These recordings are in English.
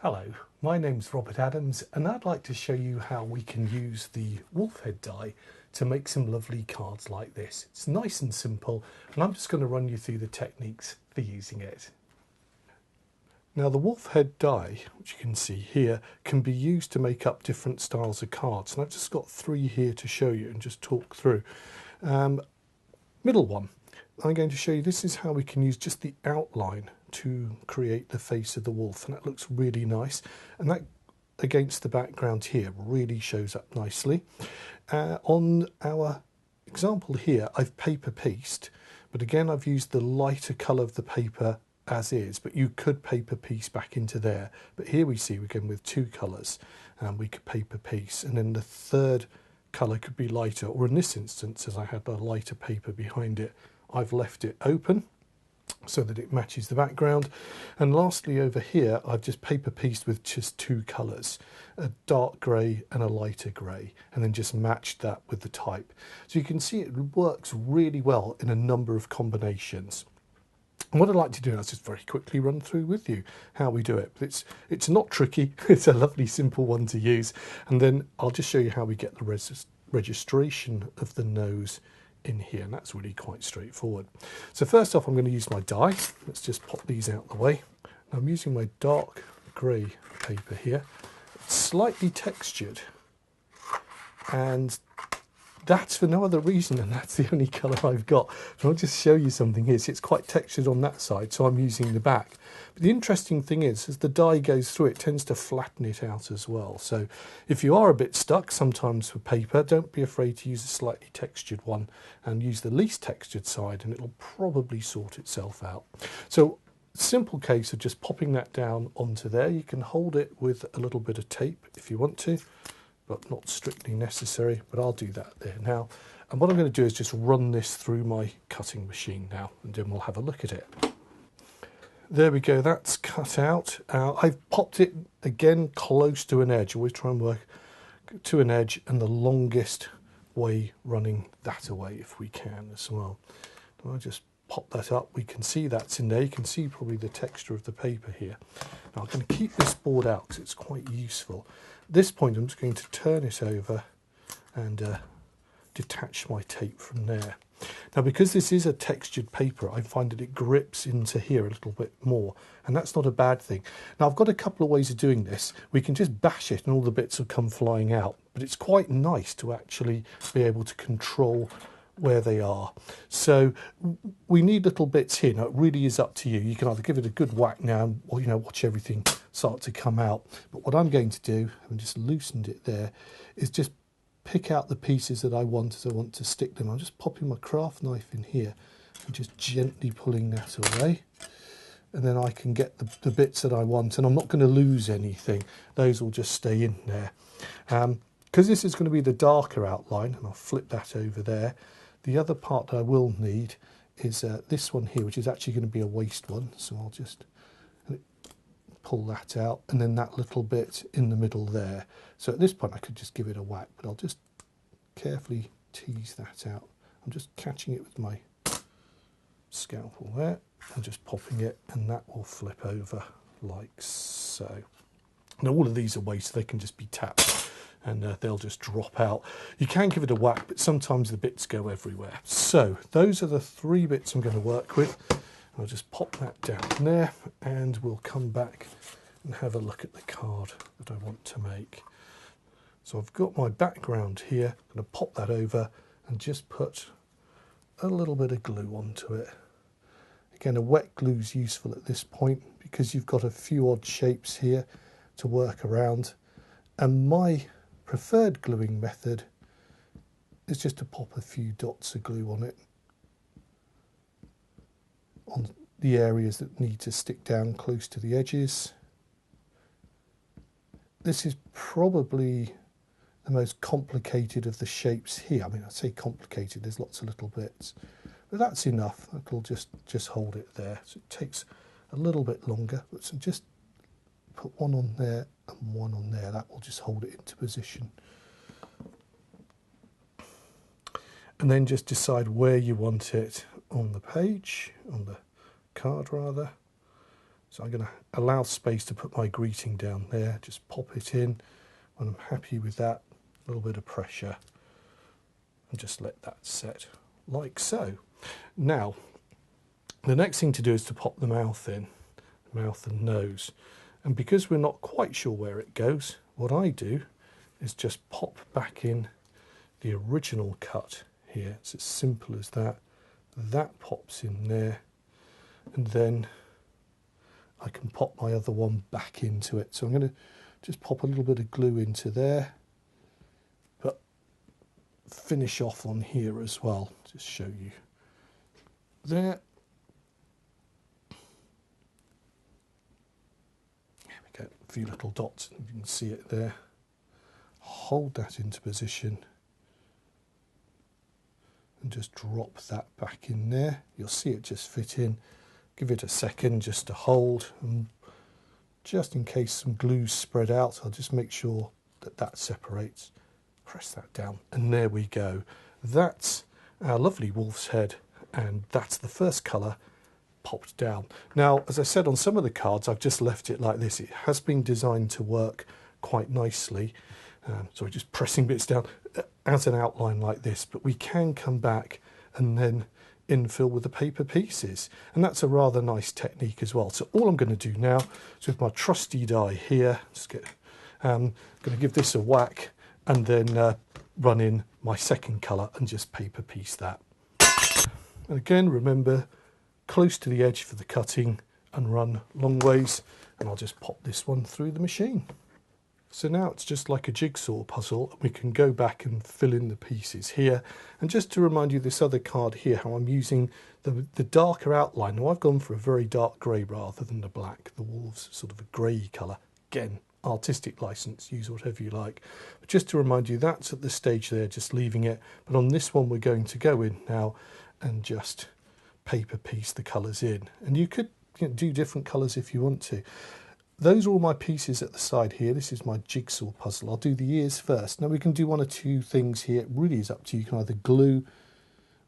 Hello, my name's Robert Adams and I'd like to show you how we can use the wolf head die to make some lovely cards like this. It's nice and simple and I'm just going to run you through the techniques for using it. Now the wolf head die, which you can see here, can be used to make up different styles of cards, and I've just got 3 here to show you and just talk through. Middle one, I'm going to show you this is how we can use just the outline to create the face of the wolf, and that looks really nice, and that against the background here really shows up nicely. On our example here I've paper pieced, but again I've used the lighter colour of the paper as is, but you could paper piece back into there, but here we see we're going with 2 colours and we could paper piece, and then the third colour could be lighter, or in this instance, as I had a lighter paper behind it, I've left it open so that it matches the background. And lastly over here I've just paper pieced with just 2 colours, a dark grey and a lighter grey, and then just matched that with the type. So you can see it works really well in a number of combinations. And what I'd like to do now is just very quickly run through with you how we do it. But it's not tricky, it's a lovely simple one to use, and then I'll just show you how we get the registration of the nose in here, and that's really quite straightforward. So first off I'm going to use my die. Let's just pop these out the way. Now I'm using my dark grey paper here. It's slightly textured, and that's for no other reason, and that's the only colour I've got. But I'll just show you something here. See, it's quite textured on that side, so I'm using the back. But the interesting thing is, as the die goes through, it tends to flatten it out as well. So if you are a bit stuck sometimes with paper, don't be afraid to use a slightly textured one and use the least textured side, and it'll probably sort itself out. So simple case of just popping that down onto there. You can hold it with a little bit of tape if you want to, but not strictly necessary, but I'll do that there now. And what I'm going to do is just run this through my cutting machine now, and then we'll have a look at it. There we go, that's cut out. I've popped it again close to an edge. Always try and work to an edge, and the longest way running that away if we can as well. I'll just pop that up. We can see that's in there. You can see probably the texture of the paper here. Now I'm going to keep this board out because it's quite useful. At this point I'm just going to turn it over and detach my tape from there. Now because this is a textured paper, I find that it grips into here a little bit more, and that's not a bad thing. Now I've got a couple of ways of doing this. We can just bash it and all the bits will come flying out, but it's quite nice to actually be able to control where they are. So we need little bits here. Now it really is up to you. You can either give it a good whack now, or watch everything start to come out. But what I'm going to do, having just loosened it there, is just pick out the pieces that I want as I want to stick them. I'm just popping my craft knife in here and just gently pulling that away, and then I can get the bits that I want, and I'm not going to lose anything. Those will just stay in there. Because this is going to be the darker outline, and I'll flip that over there. The other part that I will need is this one here, which is actually going to be a waste one. So I'll just pull that out, and then that little bit in the middle there. So at this point I could just give it a whack, but I'll just carefully tease that out. I'm just catching it with my scalpel there and just popping it, and that will flip over like so. Now all of these are waste, so they can just be tapped and they'll just drop out. You can give it a whack, but sometimes the bits go everywhere. So those are the 3 bits I'm going to work with. I'll just pop that down there, and we'll come back and have a look at the card that I want to make. So I've got my background here. I'm going to pop that over and just put a little bit of glue onto it. Again, a wet glue is useful at this point because you've got a few odd shapes here to work around. And my preferred gluing method is just to pop a few dots of glue on it, on the areas that need to stick down close to the edges. This is probably the most complicated of the shapes here. I mean, I say complicated, there's lots of little bits, but that's enough. That'll just hold it there. So it takes a little bit longer, but so just put one on there and one on there. That will just hold it into position. And then just decide where you want it on the page, on the card rather. So I'm going to allow space to put my greeting down there, just pop it in. When I'm happy with that, a little bit of pressure, and just let that set like so. Now, the next thing to do is to pop the mouth in, mouth and nose. And because we're not quite sure where it goes, what I do is just pop back in the original cut here. It's as simple as that. That pops in there, and then I can pop my other one back into it. So I'm going to just pop a little bit of glue into there, but finish off on here as well. Just show you there. There we go, a few little dots, you can see it there. Hold that into position and just drop that back in there. You'll see it just fit in. Give it a second just to hold, and just in case some glue's spread out, I'll just make sure that that separates. Press that down, and there we go. That's our lovely wolf's head, and that's the first colour popped down. Now, as I said, on some of the cards I've just left it like this. It has been designed to work quite nicely. So we're just pressing bits down as an outline like this, but we can come back and then infill with the paper pieces, and that's a rather nice technique as well. So all I'm going to do now is with my trusty die here, going to give this a whack and then run in my second colour and just paper piece that. And again, remember, close to the edge for the cutting and run long ways, and I'll just pop this one through the machine. So now it's just like a jigsaw puzzle. We can go back and fill in the pieces here. And just to remind you, this other card here, how I'm using the darker outline. Now I've gone for a very dark grey rather than the black. The wolf's sort of a grey colour. Again, artistic license, use whatever you like. But just to remind you, that's at the stage there, just leaving it. But on this one, we're going to go in now and just paper piece the colours in. And you could do different colours if you want to. Those are all my pieces at the side here. This is my jigsaw puzzle. I'll do the ears first. Now we can do one or two things here. It really is up to you. You can either glue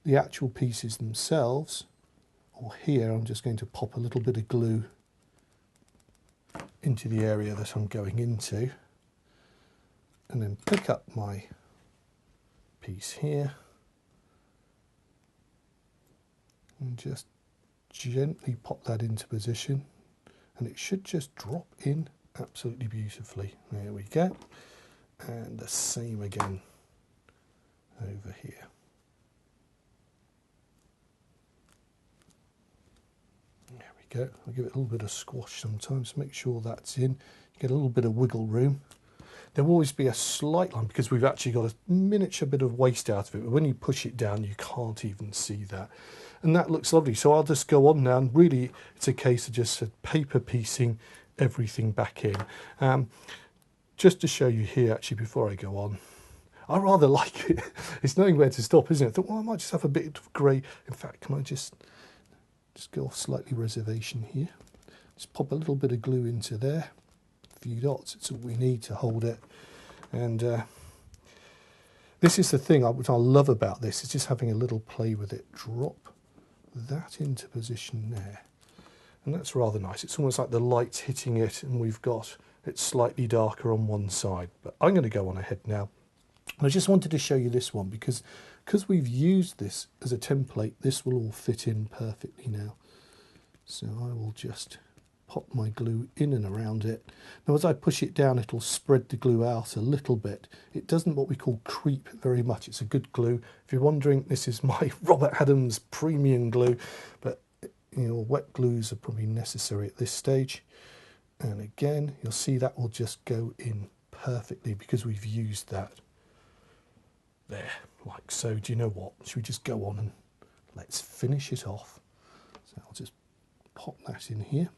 the actual pieces themselves, or here I'm just going to pop a little bit of glue into the area that I'm going into, and then pick up my piece here and just gently pop that into position. And it should just drop in absolutely beautifully. There we go. And the same again over here. There we go. I'll give it a little bit of squash sometimes, make sure that's in. You get a little bit of wiggle room. There will always be a slight line because we've actually got a miniature bit of waste out of it, but when you push it down you can't even see that. And that looks lovely. So I'll just go on now, and really it's a case of just paper piecing everything back in. Just to show you here, actually, before I go on, I rather like it. It's knowing where to stop, isn't it? I thought, well, I might just have a bit of grey. In fact, can I just go off slightly reservation here? Just pop a little bit of glue into there. A few dots, it's all we need to hold it. And this is the thing which I love about this, is just having a little play with it. Drop that into position there, and that's rather nice. It's almost like the light's hitting it, and we've got it slightly darker on one side. But I'm going to go on ahead now. I just wanted to show you this one because we've used this as a template, this will all fit in perfectly now. So I will just pop my glue in and around it. Now as I push it down, it'll spread the glue out a little bit. It doesn't what we call creep very much. It's a good glue. If you're wondering, this is my Robert Adams premium glue, but wet glues are probably necessary at this stage. And again, you'll see that will just go in perfectly because we've used that there, like so. Do you know what? Should we just go on and let's finish it off? So I'll just pop that in here.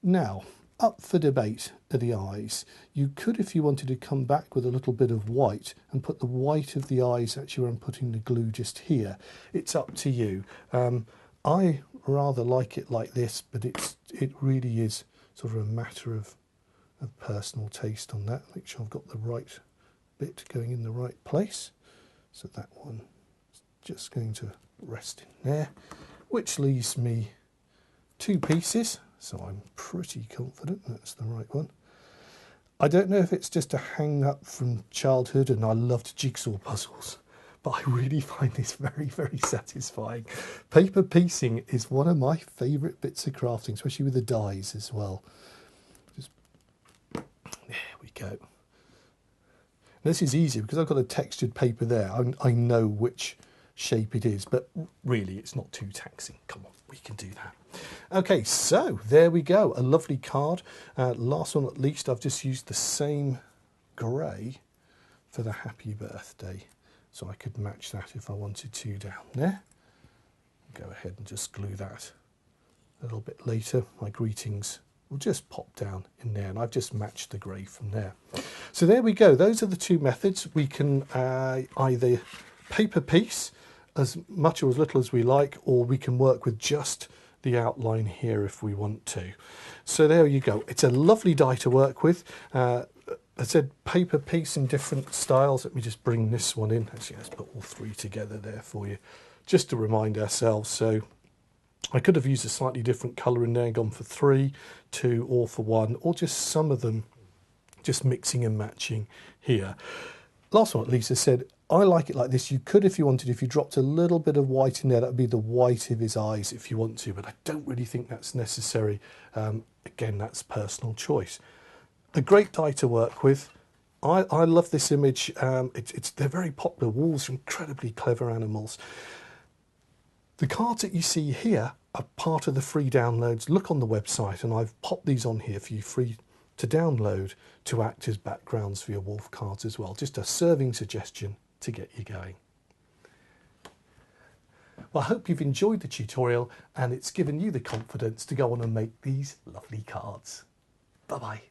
Now, up for debate are the eyes. You could, if you wanted to, come back with a little bit of white and put the white of the eyes actually where I'm putting the glue just here. It's up to you. I rather like it like this, but it really is sort of a matter of personal taste on that. Make sure I've got the right bit going in the right place. So that one is just going to rest in there, which leaves me two pieces. so I'm pretty confident that's the right one. I don't know if it's just a hang up from childhood and I loved jigsaw puzzles, but I really find this very, very satisfying. Paper piecing is one of my favourite bits of crafting, especially with the dies as well. Just, there we go. This is easy because I've got a textured paper there. I know which shape it is, but really it's not too taxing. Come on, we can do that. Okay, so there we go, a lovely card. Last one not least, I've just used the same grey for the happy birthday, so I could match that if I wanted to down there. Go ahead and just glue that a little bit later. My greetings will just pop down in there, and I've just matched the grey from there. So there we go, those are the two methods. We can either paper piece as much or as little as we like, or we can work with just the outline here if we want to. So there you go, it's a lovely die to work with. I said paper piece in different styles. Let me just bring this one in. Actually, let's put all three together there for you, just to remind ourselves. So I could have used a slightly different colour in there, gone for 3, 2, or for 1, or just some of them just mixing and matching here. Last one, Lisa said, I like it like this. You could, if you wanted, if you dropped a little bit of white in there, that would be the white of his eyes if you want to, but I don't really think that's necessary. Again, that's personal choice. A great die to work with. I love this image. They're very popular. Wolves are incredibly clever animals. The cards that you see here are part of the free downloads. Look on the website, and I've popped these on here for you free to download to act as backgrounds for your wolf cards as well. Just a serving suggestion to get you going. Well, I hope you've enjoyed the tutorial and it's given you the confidence to go on and make these lovely cards. Bye-bye.